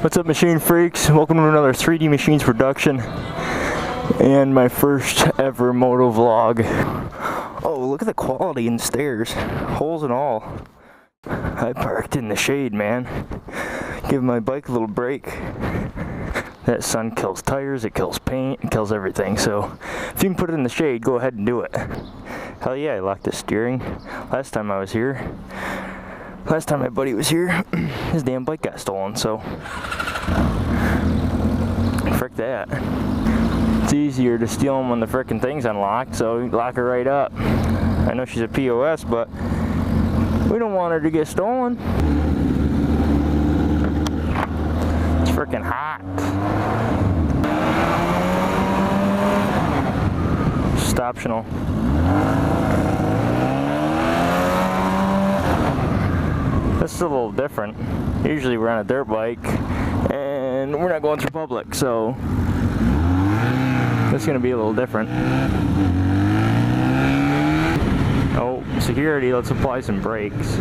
What's up, machine freaks? Welcome to another 3D Machines production and my first ever motovlog. Oh, look at the quality in the stairs, holes and all. I parked in the shade, man. Give my bike a little break. That sun kills tires, it kills paint, it kills everything. So if you can put it in the shade, go ahead and do it. Hell yeah, I locked the steering. Last time my buddy was here, his damn bike got stolen, so frick that. It's easier to steal them when the frickin' thing's unlocked, so you lock her right up. I know she's a POS, but we don't want her to get stolen. It's frickin' hot. Just optional. This is a little different. Usually we're on a dirt bike and we're not going through public, so this is going to be a little different. Oh, security, let's apply some brakes.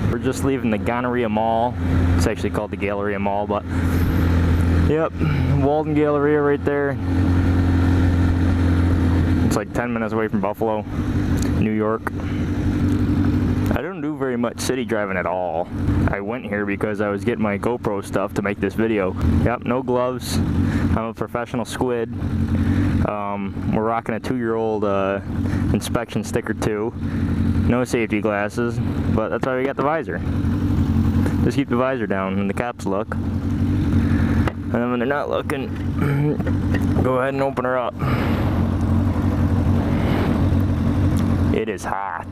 We're just leaving the Gonorrhea Mall. It's actually called the Galleria Mall, but yep, Walden Galleria right there. It's like 10 minutes away from Buffalo, New York. I don't do very much city driving at all. I went here because I was getting my GoPro stuff to make this video. Yep, no gloves. I'm a professional squid. We're rocking a 2-year-old inspection sticker too. No safety glasses, but that's why we got the visor. Just keep the visor down when the cops look. And then when they're not looking, go ahead and open her up. It is hot.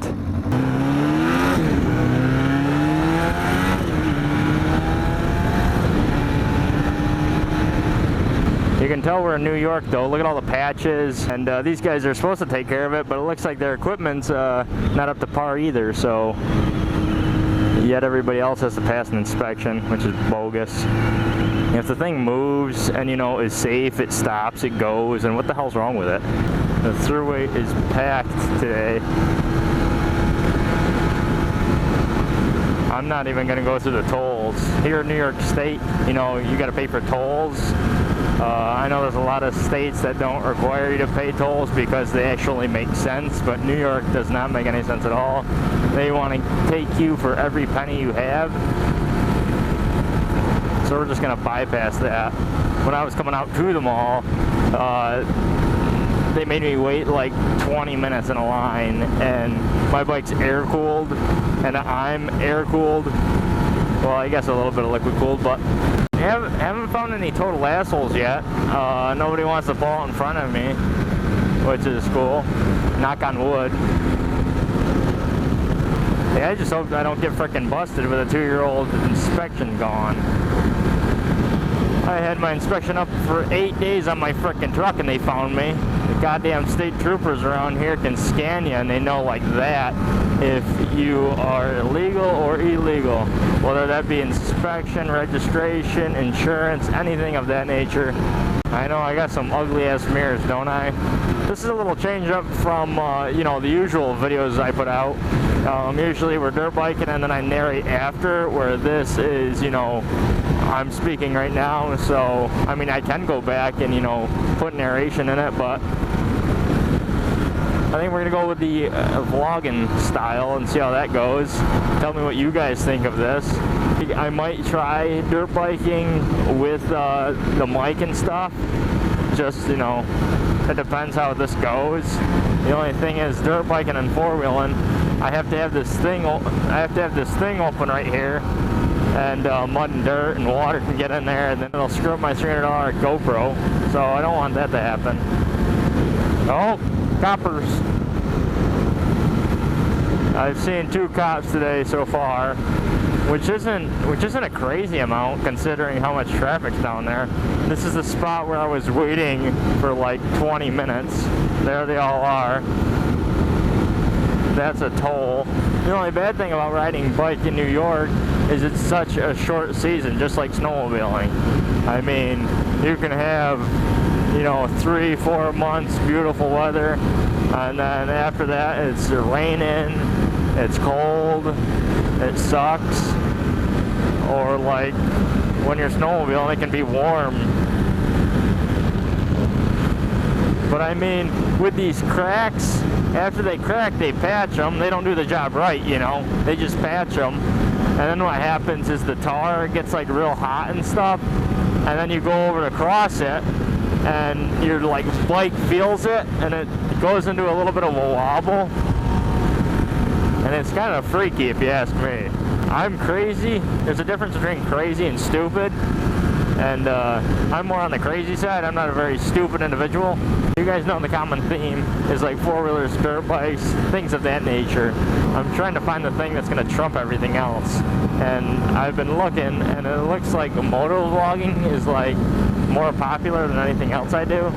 You can tell we're in New York though. Look at all the patches, and these guys are supposed to take care of it, but it looks like their equipment's not up to par either, so yet everybody else has to pass an inspection, which is bogus. If the thing moves and, you know, is safe, it stops, it goes, and what the hell's wrong with it? The throughway is packed today. I'm not even gonna go through the tolls. Here in New York State, you know, you gotta pay for tolls. I know there's a lot of states that don't require you to pay tolls because they actually make sense, but New York does not make any sense at all. They want to take you for every penny you have. So we're just gonna bypass that. When I was coming out to the mall, they made me wait like 20 minutes in a line, and my bike's air cooled and I'm air cooled. Well, I guess a little bit of liquid cooled, but haven't found any total assholes yet. Nobody wants to pull out in front of me, which is cool. Knock on wood. Yeah, I just hope I don't get frickin' busted with a 2-year-old inspection gone. I had my inspection up for 8 days on my frickin' truck and they found me. The goddamn state troopers around here can scan you and they know like that if you are illegal or illegal. Whether that be inspection, registration, insurance, anything of that nature. I know I got some ugly ass mirrors, don't I? This is a little change up from, you know, the usual videos I put out. Usually we're dirt biking and then I narrate after, where this is, you know, I'm speaking right now, so, I mean, I can go back and, you know, put narration in it, but I think we're going to go with the vlogging style and see how that goes. Tell me what you guys think of this. I might try dirt biking with the mic and stuff. Just, you know, it depends how this goes. The only thing is, dirt biking and four-wheeling, I have to have this thing open right here, and mud and dirt and water can get in there, and then it'll screw up my $300 GoPro. So I don't want that to happen. Oh, coppers. I've seen 2 cops today so far, which isn't a crazy amount considering how much traffic's down there. This is the spot where I was waiting for like 20 minutes. There they all are. That's a toll. The only bad thing about riding bike in New York is it's such a short season, just like snowmobiling. I mean, you can have, you know, 3-4 months beautiful weather, and then after that it's raining, it's cold, it sucks, or like when you're snowmobiling, it can be warm. But I mean, with these cracks, after they crack, they patch them. They don't do the job right, you know. They just patch them. And then what happens is the tar gets like real hot and stuff. And then you go over to cross it, and your like bike feels it, and it goes into a little bit of a wobble. And it's kind of freaky if you ask me. I'm crazy. There's a difference between crazy and stupid. And I'm more on the crazy side. I'm not a very stupid individual. You guys know the common theme is like four-wheelers, dirt bikes, things of that nature. I'm trying to find the thing that's going to trump everything else. And I've been looking, and it looks like motovlogging is like more popular than anything else I do.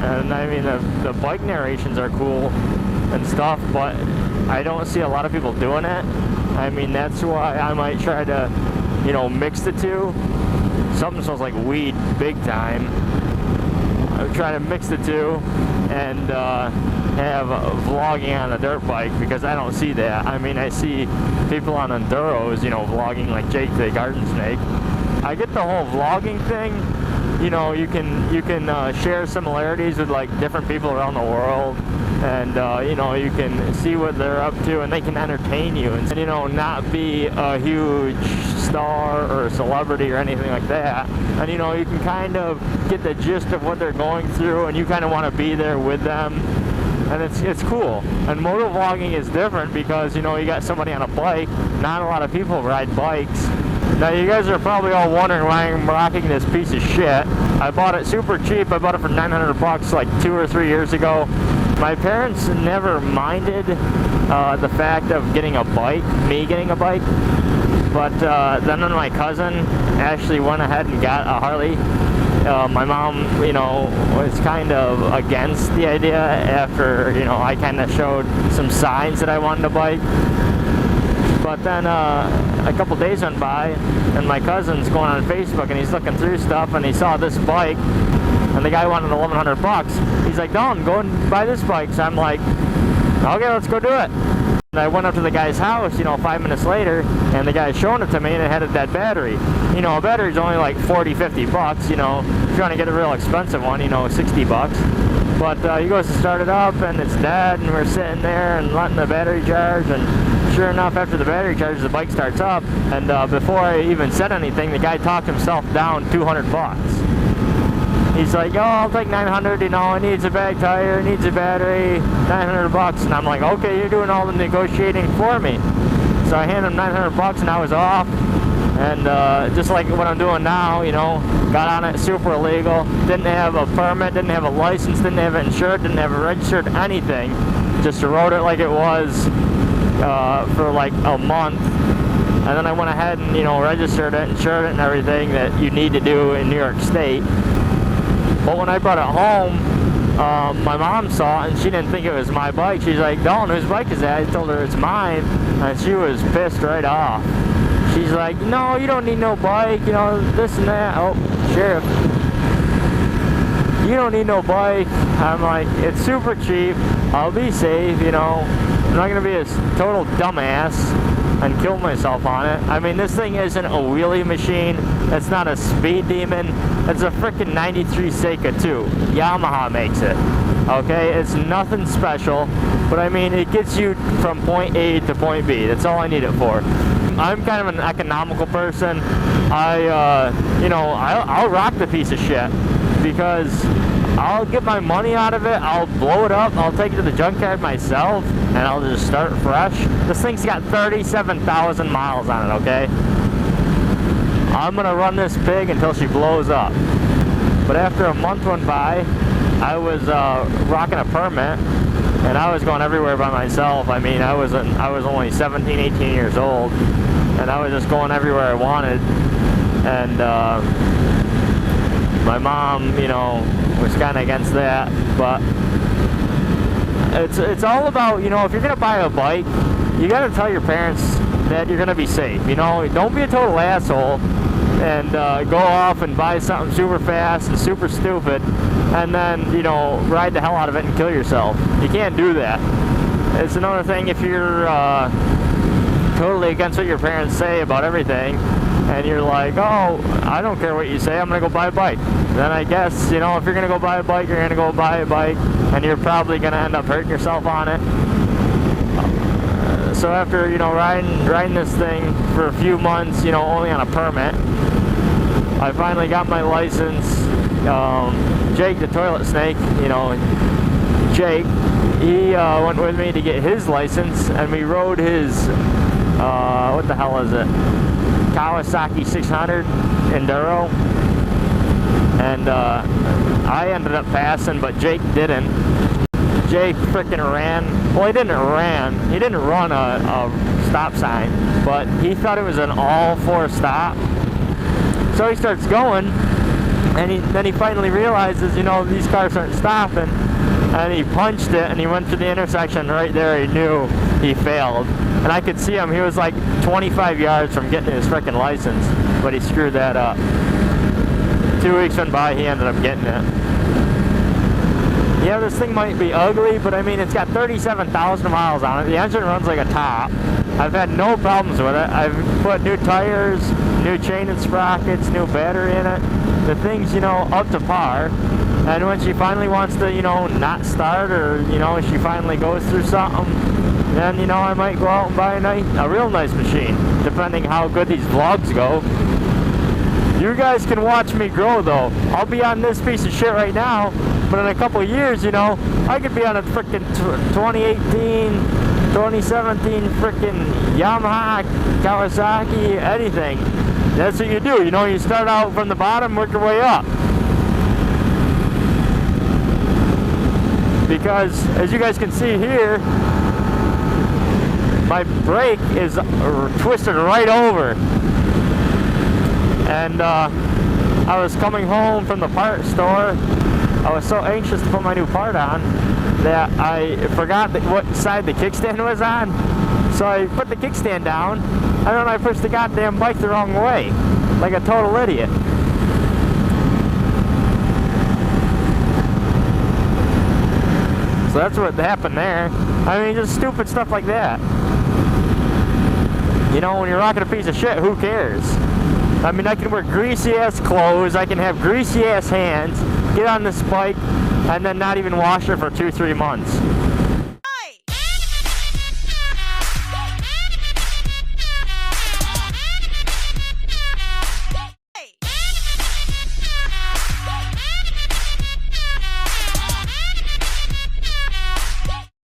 And I mean, the bike narrations are cool and stuff, but I don't see a lot of people doing it. I mean, that's why I might try to, you know, mix the two. Something smells like weed big time. I'm trying to mix the two and have vlogging on a dirt bike, because I don't see that. I mean, I see people on enduros, you know, vlogging like Jake the Garden Snake. I get the whole vlogging thing. You know, you can share similarities with like different people around the world, and you know, you can see what they're up to, and they can entertain you, and you know, not be a huge star or a celebrity or anything like that. And you know, you can kind of get the gist of what they're going through, and you kind of want to be there with them, and it's cool. And motovlogging is different because, you know, you got somebody on a bike. Not a lot of people ride bikes. Now you guys are probably all wondering why I'm rocking this piece of shit. I bought it super cheap. I bought it for 900 bucks like 2 or 3 years ago. My parents never minded the fact of getting a bike, me getting a bike. But then when my cousin actually went ahead and got a Harley, my mom, you know, was kind of against the idea after, you know, I kind of showed some signs that I wanted a bike. But then a couple days went by, and my cousin's going on Facebook, and he's looking through stuff, and he saw this bike, and the guy wanted 1,100 bucks. He's like, "Don't go and buy this bike." So I'm like, "Okay, let's go do it." And I went up to the guy's house, you know, 5 minutes later, and the guy's showing it to me, and it had a dead battery. You know, a battery's only like 40, 50 bucks, you know. If you want to get a real expensive one, you know, 60 bucks. But he goes to start it up, and it's dead, and we're sitting there and letting the battery charge, and sure enough, after the battery charges, the bike starts up, and before I even said anything, the guy talked himself down 200 bucks. He's like, "Oh, I'll take 900, you know, it needs a bag tire, it needs a battery, 900 bucks. And I'm like, "Okay, you're doing all the negotiating for me." So I handed him 900 bucks, and I was off. And just like what I'm doing now, you know, got on it super illegal, didn't have a permit, didn't have a license, didn't have it insured, didn't have it registered, anything. Just rode it like it was for like a month. And then I went ahead and, you know, registered it, insured it, and everything that you need to do in New York State. But when I brought it home, my mom saw it, and she didn't think it was my bike. She's like, "Dawn, whose bike is that?" I told her it's mine, and she was pissed right off. She's like, "No, you don't need no bike, you know, this and that." Oh, sheriff. "You don't need no bike." I'm like, "It's super cheap. I'll be safe, you know. I'm not going to be a total dumbass and kill myself on it." I mean, this thing isn't a wheelie machine. It's not a speed demon. It's a freaking 93 Seika 2. Yamaha makes it. Okay? It's nothing special. But I mean, it gets you from point A to point B. That's all I need it for. I'm kind of an economical person. You know, I'll rock the piece of shit because I'll get my money out of it. I'll blow it up. I'll take it to the junkyard myself, and I'll just start fresh. This thing's got 37,000 miles on it, okay? I'm gonna run this pig until she blows up. But after a month went by, I was rocking a permit, and I was going everywhere by myself. I mean, I was only 17, 18 years old, and I was just going everywhere I wanted. And my mom, you know, was kind of against that. But it's all about, you know, if you're gonna buy a bike, you gotta tell your parents that you're gonna be safe. You know, don't be a total asshole and go off and buy something super fast and super stupid, and then, you know, ride the hell out of it and kill yourself. You can't do that. It's another thing if you're totally against what your parents say about everything, and you're like, oh, I don't care what you say, I'm gonna go buy a bike. Then I guess, you know, if you're gonna go buy a bike, you're gonna go buy a bike, and you're probably gonna end up hurting yourself on it. So after, you know, riding this thing for a few months, you know, only on a permit, I finally got my license. Jake the toilet snake, you know, Jake, he went with me to get his license, and we rode his, what the hell is it? Kawasaki 600 Enduro. And I ended up passing, but Jake didn't. Jake freaking ran. Well, he didn't run a stop sign, but he thought it was an all-4 stop. So he starts going, and then he finally realizes, you know, these cars aren't stopping, and he punched it, and he went to the intersection right there. He knew he failed, and I could see him. He was like 25 yards from getting his freaking license, but he screwed that up. 2 weeks went by, he ended up getting it. Yeah, this thing might be ugly, but I mean, it's got 37,000 miles on it. The engine runs like a top. I've had no problems with it. I've put new tires, new chain and sprockets, new battery in it. The thing's, you know, up to par. And when she finally wants to, you know, not start, or, you know, she finally goes through something, then, you know, I might go out and buy a real nice machine, depending how good these vlogs go. You guys can watch me grow, though. I'll be on this piece of shit right now, but in a couple of years, you know, I could be on a frickin' 2018, 2017 frickin' Yamaha, Kawasaki, anything. That's what you do. You know, you start out from the bottom, work your way up. Because, as you guys can see here, my brake is twisted right over. And I was coming home from the part store. I was so anxious to put my new part on that I forgot what side the kickstand was on. So I put the kickstand down, and then I pushed the goddamn bike the wrong way, like a total idiot. So that's what happened there. I mean, just stupid stuff like that. You know, when you're rocking a piece of shit, who cares? I mean, I can wear greasy-ass clothes, I can have greasy-ass hands, get on this bike, and then not even wash it for 2-3 months.